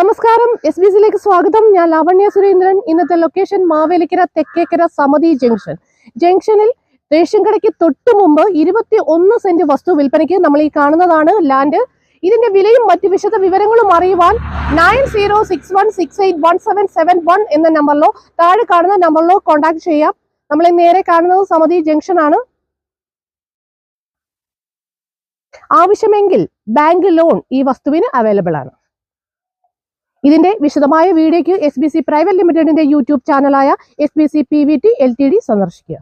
നമസ്കാരം, SBCയിലേക്ക് സ്വാഗതം. ഞാൻ ലാവണ്യ സുരേന്ദ്രൻ. ഇന്നത്തെ ലൊക്കേഷൻ മാവേലിക്കര തെക്കേക്കര സമതി ജംഗ്ഷനിൽ റേഷൻ കടയ്ക്ക് തൊട്ടു മുമ്പ് 21 സെന്റ് വസ്തു വിൽപ്പനയ്ക്ക് നമ്മൾ ഈ കാണുന്നതാണ് ലാൻഡ്. ഇതിന്റെ വിലയും മറ്റു വിശദ വിവരങ്ങളും അറിയുവാൻ 9061681771 എന്ന നമ്പറിലോ താഴെ കാണുന്ന നമ്പറിലോ കോൺടാക്ട് ചെയ്യാം. നമ്മൾ നേരെ കാണുന്നത് സമതി ജംഗ്ഷൻ ആണ്. ആവശ്യമെങ്കിൽ ബാങ്ക് ലോൺ ഈ വസ്തുവിന് അവൈലബിൾ ആണ്. ഇതിന്റെ വിശദമായ വീഡിയോയ്ക്ക് SBC പ്രൈവറ്റ് ലിമിറ്റഡിന്റെ യൂട്യൂബ് ചാനലായ SBC PVT Ltd സന്ദർശിക്കുക.